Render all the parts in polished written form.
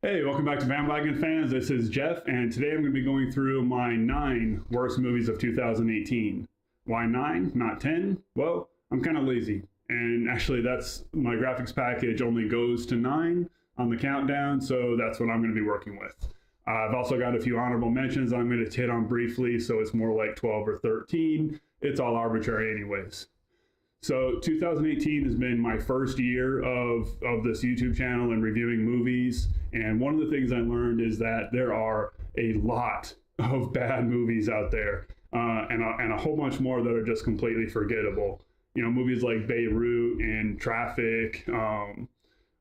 Hey, welcome back to Bandwagon fans. This is Jeff, and today I'm going to be going through my 9 worst movies of 2018. Why 9, not 10? Well, I'm kind of lazy, and actually, that's my graphics package only goes to 9 on the countdown, so that's what I'm going to be working with. I've also got a few honorable mentions I'm going to hit on briefly, so it's more like 12 or 13. It's all arbitrary, anyways. So 2018 has been my first year of this YouTube channel and reviewing movies. And one of the things I learned is that there are a lot of bad movies out there, and a whole bunch more that are just completely forgettable. You know, movies like Beirut and Traffic,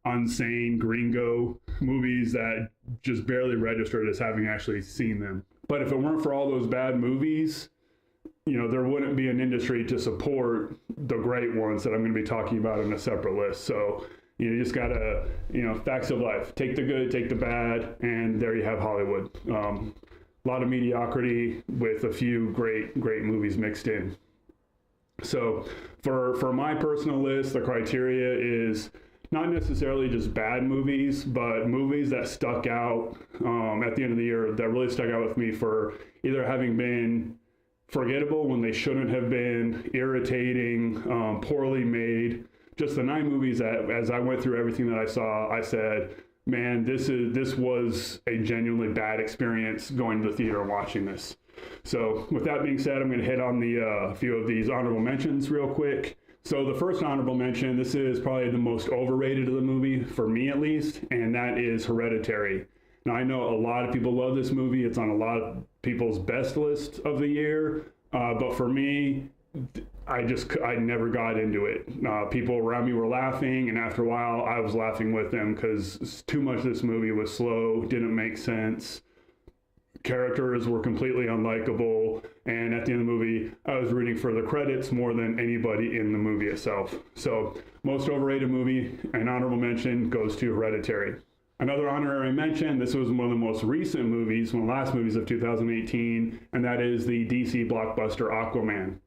Unsane, Gringo, movies that just barely registered as having actually seen them. But if it weren't for all those bad movies, you know, there wouldn't be an industry to support the great ones that I'm going to be talking about in a separate list. So you just got to, facts of life. Take the good, take the bad, and there you have Hollywood. A lot of mediocrity with a few great movies mixed in. So for my personal list, the criteria is not necessarily just bad movies, but movies that stuck out at the end of the year that really stuck out with me for either having been forgettable when they shouldn't have been, irritating, poorly made. Just the 9 movies that, as I went through everything that I saw, I said, man, this was a genuinely bad experience going to the theater and watching this. So with that being said, I'm going to hit on the few of these honorable mentions real quick. So the first honorable mention, this is probably the most overrated of the movie, for me at least, and that is Hereditary. Now, I know a lot of people love this movie. It's on a lot of people's best list of the year. But for me, I never got into it. People around me were laughing, and after a while, I was laughing with them because too much of this movie was slow, didn't make sense. Characters were completely unlikable, and at the end of the movie, I was rooting for the credits more than anybody in the movie itself. So, most overrated movie, an honorable mention goes to Hereditary. Another honorary mention, this was one of the most recent movies, one of the last movies of 2018, and that is the DC blockbuster Aquaman.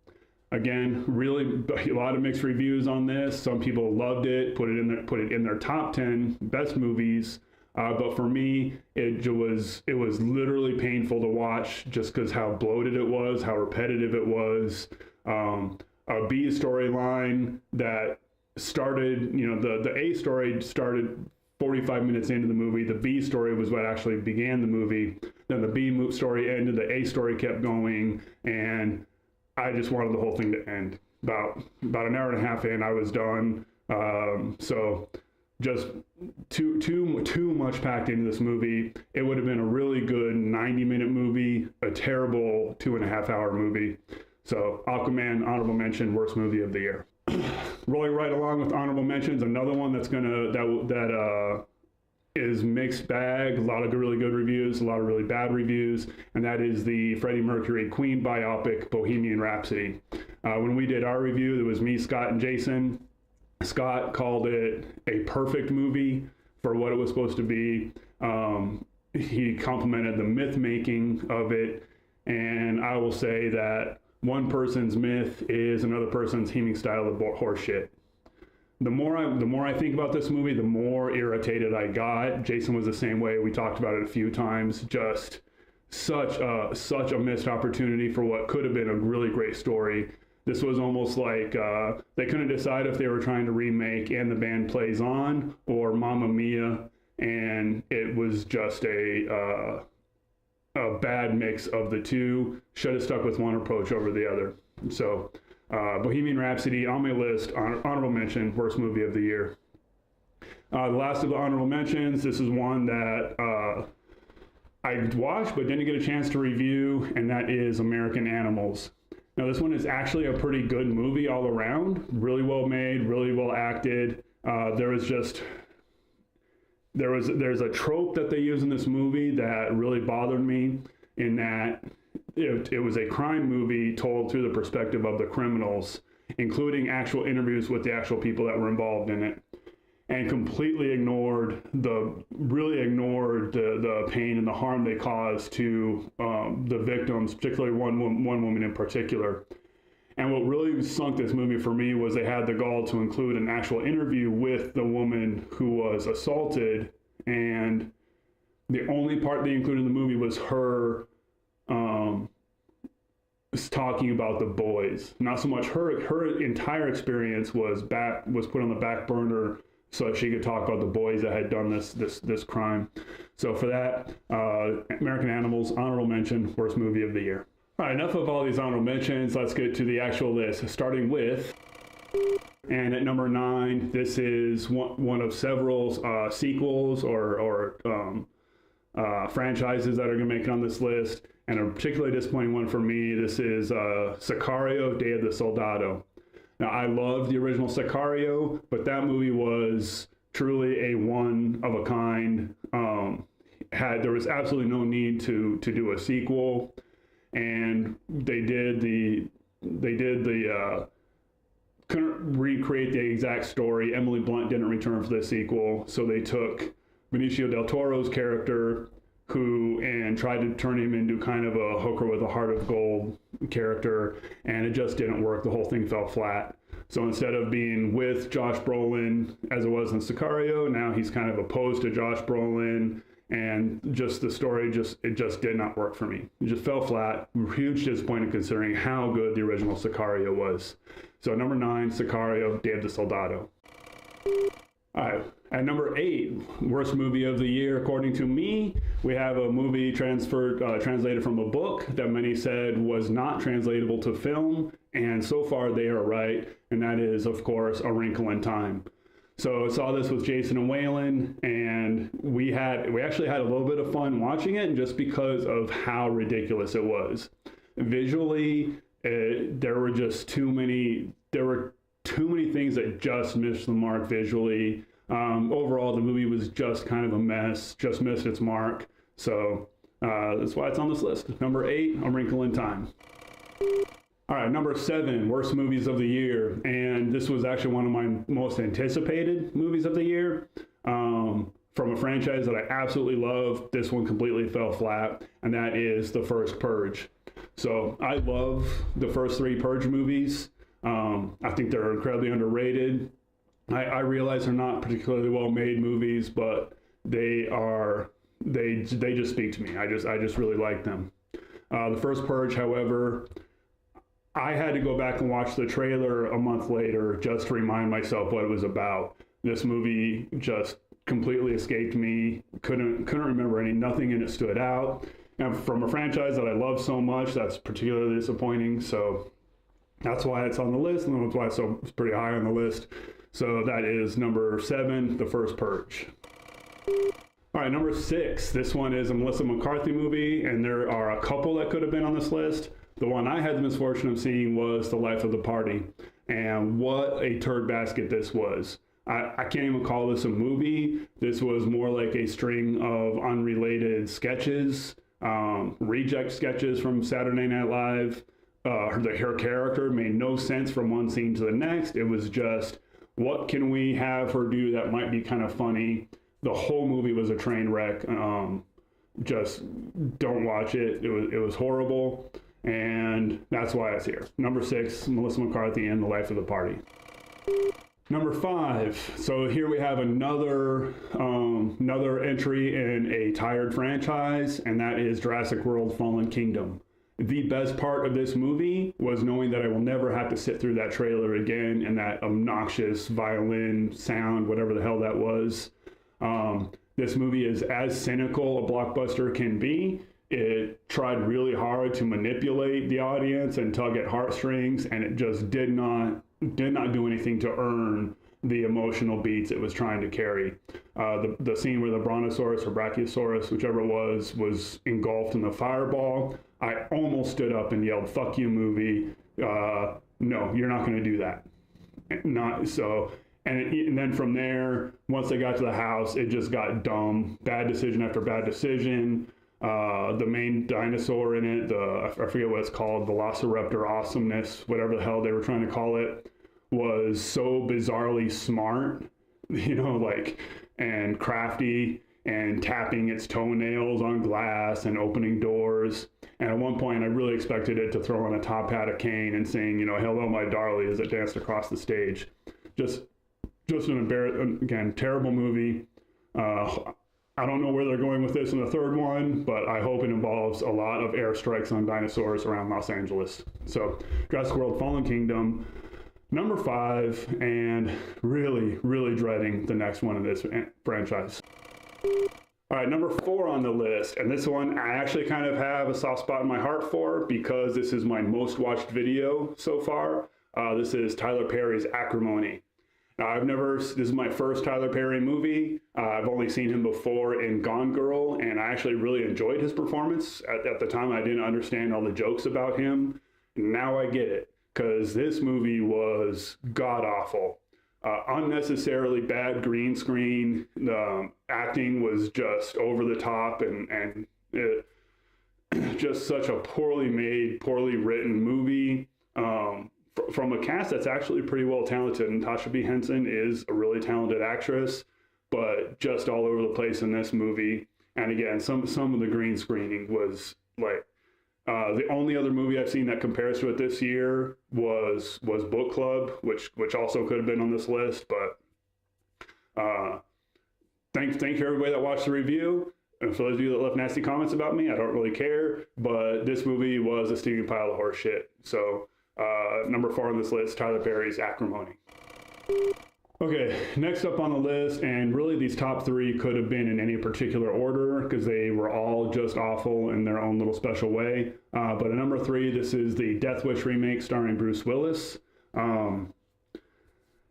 Again, really a lot of mixed reviews on this. Some people loved it, put it in their top 10 best movies. But for me, it was literally painful to watch just because how bloated it was, how repetitive it was. A B storyline that started, the A story started 45 minutes into the movie. The B story was what actually began the movie. Then the B story ended, the A story kept going, and I just wanted the whole thing to end. About an hour and a half in, I was done. So just too much packed into this movie. It would have been a really good 90-minute movie, a terrible 2.5-hour movie. So Aquaman, honorable mention, worst movie of the year. Rolling right along with honorable mentions, another one that's is mixed bag, a lot of really good reviews, a lot of really bad reviews, and that is the Freddie Mercury Queen biopic, Bohemian Rhapsody. When we did our review, it was me, Scott, and Jason. Scott called it a perfect movie for what it was supposed to be. He complimented the myth making of it, and I will say that one person's myth is another person's heaming style of horseshit. The more I think about this movie, the more irritated I got. Jason was the same way. We talked about it a few times. Just such a missed opportunity for what could have been a really great story. This was almost like they couldn't decide if they were trying to remake And the Band Plays On or Mamma Mia, and it was just a bad mix of the two. Should have stuck with one approach over the other. So Bohemian Rhapsody on my list, honorable mention, worst movie of the year. The last of the honorable mentions, this is one that I watched but didn't get a chance to review, and that is American Animals. Now, this one is actually a pretty good movie all around, really well made, really well acted. There's a trope that they use in this movie that really bothered me, in that it was a crime movie told through the perspective of the criminals, including actual interviews with the actual people that were involved in it, and completely ignored the pain and the harm they caused to the victims, particularly one woman in particular. And what really sunk this movie for me was they had the gall to include an actual interview with the woman who was assaulted, and The only part they included in the movie was her talking about the boys. Not so much her entire experience was put on the back burner so she could talk about the boys that had done this crime. So for that, American Animals, honorable mention, worst movie of the year. All right, enough of all these honorable mentions. Let's get to the actual list, starting with, and at number 9, this is one of several sequels or franchises that are going to make it on this list, and a particularly disappointing one for me. This is Sicario, Day of the Soldado. Now, I love the original Sicario, but that movie was truly a one-of-a-kind. There was absolutely no need to do a sequel, and they couldn't recreate the exact story. Emily Blunt didn't return for the sequel, so they took Benicio del Toro's character and tried to turn him into kind of a hooker with a heart of gold character, and it just didn't work. The whole thing fell flat. So instead of being with Josh Brolin as it was in Sicario, now he's kind of opposed to Josh Brolin, and just the story it just did not work for me. It just fell flat. Huge disappointment considering how good the original Sicario was. So number 9, Sicario, Day of the Soldado. All right, at number 8, worst movie of the year, according to me, we have a movie translated from a book that many said was not translatable to film, and so far they are right, and that is, of course, A Wrinkle in Time. So I saw this with Jason and Waylon, and we actually had a little bit of fun watching it, just because of how ridiculous it was. Visually, there were too many things that just missed the mark visually. Overall, the movie was just kind of a mess, just missed its mark. So that's why it's on this list. Number 8, A Wrinkle in Time. All right, number 7, worst movies of the year. And this was actually one of my most anticipated movies of the year. From a franchise that I absolutely love, this one completely fell flat, and that is the first Purge. So I love the first 3 Purge movies. I think they're incredibly underrated. I realize they're not particularly well-made movies, but they just speak to me. I just really like them. The first Purge, however, I had to go back and watch the trailer a month later just to remind myself what it was about. This movie just completely escaped me. Couldn't remember nothing in it stood out. And from a franchise that I love so much, that's particularly disappointing. So that's why it's on the list, and that's why it's pretty high on the list. So that is number 7, The First Purge. All right, number 6. This one is a Melissa McCarthy movie, and there are a couple that could have been on this list. The one I had the misfortune of seeing was The Life of the Party, and what a turd basket this was. I can't even call this a movie. This was more like a string of unrelated sketches, reject sketches from Saturday Night Live. Her character made no sense from one scene to the next. It was just, what can we have her do that might be kind of funny? The whole movie was a train wreck. Just don't watch it. It was horrible, and that's why it's here. Number 6, Melissa McCarthy and The Life of the Party. Number 5. So here we have another entry in a tired franchise, and that is Jurassic World: Fallen Kingdom. The best part of this movie was knowing that I will never have to sit through that trailer again and that obnoxious violin sound, whatever the hell that was. This movie is as cynical a blockbuster can be. It tried really hard to manipulate the audience and tug at heartstrings, and it just did not do anything to earn the emotional beats it was trying to carry. The scene where the Brontosaurus or Brachiosaurus, whichever it was engulfed in the fireball, I almost stood up and yelled, "Fuck you, movie. No, you're not going to do that." Not so. And then from there, once they got to the house, it just got dumb. Bad decision after bad decision. The main dinosaur in it, I forget what it's called, Velociraptor awesomeness, whatever the hell they were trying to call it, was so bizarrely smart, and crafty, and tapping its toenails on glass and opening doors. And at one point, I really expected it to throw on a top hat, a cane, and sing, "Hello, my darling," as it danced across the stage. Just an again, terrible movie. I I don't know where they're going with this in the third one, but I hope it involves a lot of airstrikes on dinosaurs around Los Angeles. So Jurassic World Fallen Kingdom, number 5, and really, really dreading the next one in this franchise. All right, number 4 on the list, and this one I actually kind of have a soft spot in my heart for because this is my most watched video so far. This is Tyler Perry's Acrimony. This is my first Tyler Perry movie. I've only seen him before in Gone Girl, and I actually really enjoyed his performance. At the time, I didn't understand all the jokes about him. Now I get it, because this movie was god-awful. Unnecessarily bad green screen. The acting was just over the top, and it, just such a poorly made, poorly written movie. From a cast that's actually pretty well talented. Natasha B. Henson is a really talented actress, but just all over the place in this movie. And again, some of the green screening was like, the only other movie I've seen that compares to it this year was Book Club, which also could have been on this list. But thank you everybody that watched the review. And for those of you that left nasty comments about me, I don't really care. But this movie was a steaming pile of horse shit. So number 4 on this list, Tyler Perry's Acrimony. Okay, next up on the list, and really these top 3 could have been in any particular order because they were all just awful in their own little special way. But at number 3, this is the Death Wish remake starring Bruce Willis.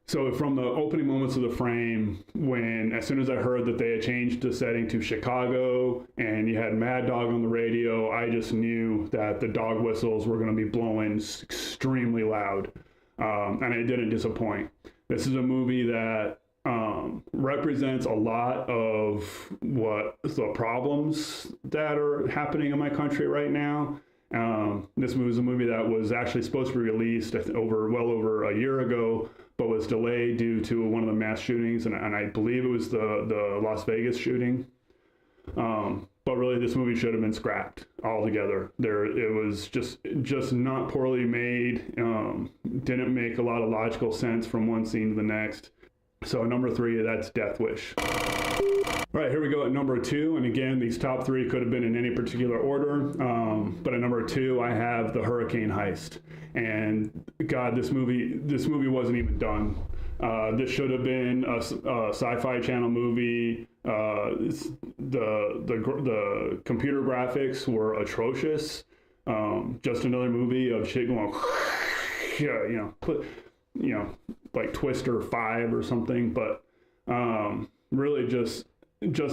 So from the opening moments of the frame, as soon as I heard that they had changed the setting to Chicago and you had Mad Dog on the radio, I just knew that the dog whistles were going to be blowing extremely loud. And it didn't disappoint. This is a movie that represents a lot of what the problems that are happening in my country right now. This movie is a movie that was actually supposed to be released well over a year ago, but was delayed due to one of the mass shootings, and I believe it was the Las Vegas shooting. But really, this movie should have been scrapped altogether. It was just not poorly made. Didn't make a lot of logical sense from one scene to the next. So number 3, that's Death Wish. All right, here we go at number 2. And again, these top 3 could have been in any particular order. But at number 2, I have The Hurricane Heist. And God, this movie wasn't even done. This should have been a Sci-Fi Channel movie. The computer graphics were atrocious. Just another movie of shit going, like Twister 5 or something. But really just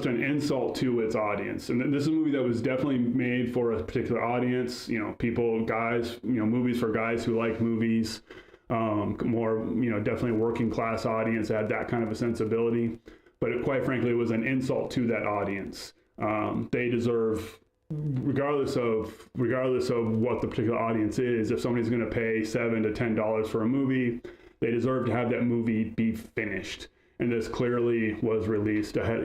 an insult to its audience. And this is a movie that was definitely made for a particular audience. Movies for guys who like movies. More, definitely a working class audience that had that kind of a sensibility. But quite frankly, it was an insult to that audience. They deserve, regardless of what the particular audience is, if somebody's going to pay $7 to $10 for a movie, they deserve to have that movie be finished. And this clearly was released ahead.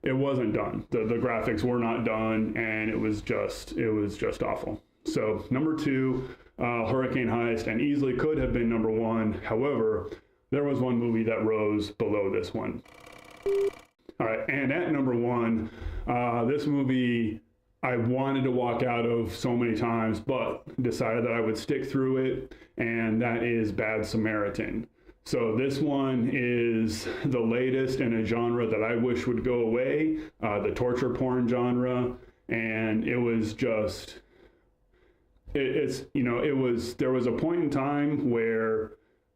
It wasn't done. The graphics were not done, and it was just awful. So number 2. Hurricane Heist, and easily could have been number 1. However, there was one movie that rose below this one. All right, and at number 1, this movie I wanted to walk out of so many times, but decided that I would stick through it, and that is Bad Samaritan. So this one is the latest in a genre that I wish would go away, the torture porn genre, and it was just... there was a point in time where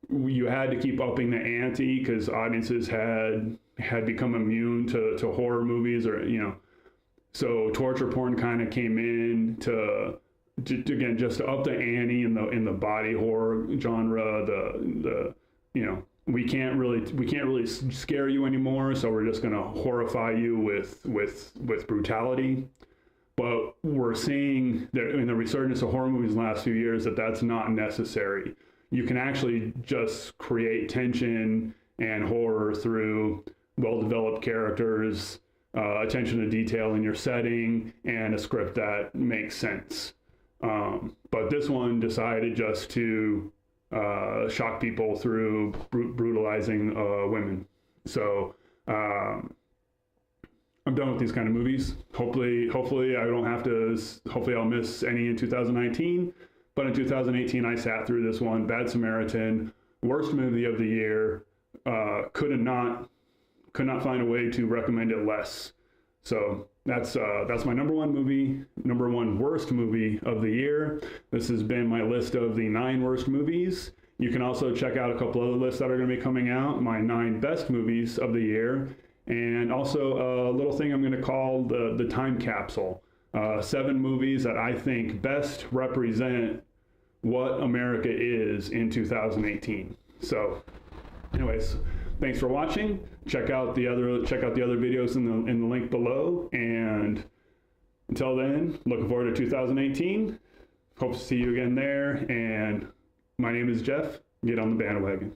you had to keep upping the ante because audiences had become immune to horror movies, so torture porn kind of came in to up the ante in the body horror genre. We can't really scare you anymore, so we're just going to horrify you with brutality. But we're seeing that in the resurgence of horror movies in the last few years that's not necessary. You can actually just create tension and horror through well-developed characters, attention to detail in your setting, and a script that makes sense. But this one decided just to shock people through brutalizing women. So I'm done with these kind of movies. Hopefully I don't have to. Hopefully I'll miss any in 2019. But in 2018, I sat through this one, Bad Samaritan, worst movie of the year. Could not find a way to recommend it less. So that's my number one worst movie of the year. This has been my list of the 9 worst movies. You can also check out a couple other lists that are going to be coming out, my 9 best movies of the year, and also a little thing I'm going to call the time capsule. 7 movies that I think best represent what America is in 2018. So anyways, thanks for watching. Check out the other videos in the link below. And until then, looking forward to 2018. Hope to see you again there. And my name is Jeff. Get on the bandwagon.